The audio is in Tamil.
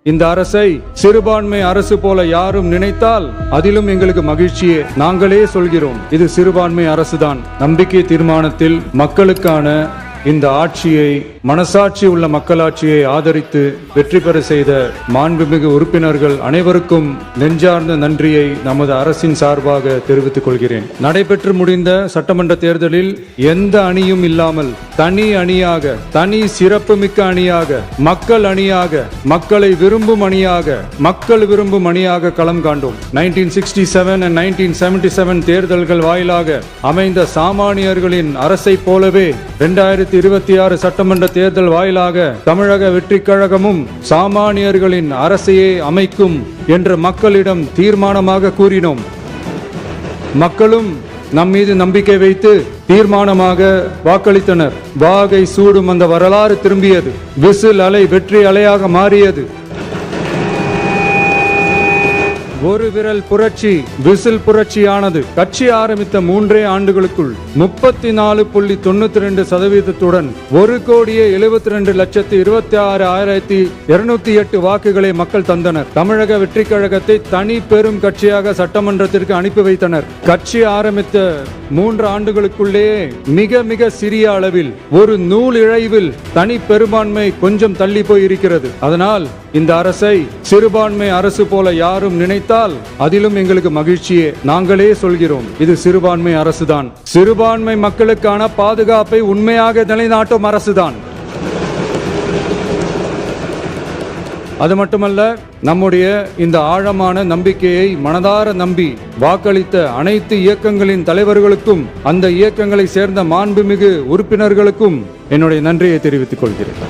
இந்த அரசை சிறுபான்மை அரசு போல யாரும் நினைத்தால் அதிலும் எங்களுக்கு மகிழ்ச்சியே. நாங்களே சொல்கிறோம், இது சிறுபான்மை அரசுதான். நம்பிக்கை தீர்மானத்தில் மக்களுக்கான இந்த ஆட்சியை, மனசாட்சி உள்ள மக்களாட்சியை ஆதரித்து வெற்றி பெற செய்த மாண்புமிகு உறுப்பினர்கள் அனைவருக்கும் நெஞ்சார்ந்த நன்றியை நமது அரசின் சார்பாக தெரிவித்துக் கொள்கிறேன். நடைபெற்று முடிந்த சட்டமன்ற தேர்தலில் எந்த அணியும் இல்லாமல் தனி அணியாக, தனி சிறப்புமிக்க அணியாக, மக்கள் அணியாக, மக்களை விரும்பும் அணியாக, மக்கள் விரும்பும் அணியாக களம் காண்டோம். 1967 and 1977 தேர்தல்கள் வாயிலாக அமைந்த சாமானியர்களின் அரசை போலவே 2026 சட்டமன்ற தேர்தல் வாயிலாக தமிழக வெற்றிக் கழகமும் சாமானியர்களின் அரசையே அமைக்கும் என்று மக்களிடம் தீர்மானமாக கூறினோம். மக்களும் நம் மீது நம்பிக்கை வைத்து தீர்மானமாக வாக்களித்தனர். வாகை சூடும் அந்த வரலாறு திரும்பியது. விசில் அலை வெற்றி அலையாக மாறியது. ஒரு விரல் புரட்சி விசில் புரட்சியானது. கட்சி ஆரம்பித்த 3 ஆண்டுகளுக்குள் 34.92% 1,72,26,208 வாக்குகளை மக்கள் தந்தனர். தமிழக வெற்றி கழகத்தை தனி பெரும் கட்சியாக சட்டமன்றத்திற்கு அனுப்பி வைத்தனர். கட்சி ஆரம்பித்த 3 ஆண்டுகளுக்குள்ளேயே மிக மிக சிறிய அளவில், ஒரு நூல் இழைவில் தனி பெரும்பான்மை கொஞ்சம் தள்ளி போய் இருக்கிறது. அதனால் இந்த அரசை சிறுபான்மை அரசு போல யாரும் நினைத்தால் அதிலும் எங்களுக்கு மகிழ்ச்சியே. நாங்களே சொல்கிறோம், இது சிறுபான்மை அரசுதான். சிறுபான்மை மக்களுக்கான பாதுகாப்பை உண்மையாக நிலைநாட்டும் அரசுதான். அது மட்டுமல்ல, நம்முடைய இந்த ஆழமான நம்பிக்கையை மனதார நம்பி வாக்களித்த அனைத்து இயக்கங்களின் தலைவர்களுக்கும், அந்த இயக்கங்களை சேர்ந்த மாண்புமிகு உறுப்பினர்களுக்கும் என்னுடைய நன்றியை தெரிவித்துக் கொள்கிறேன்.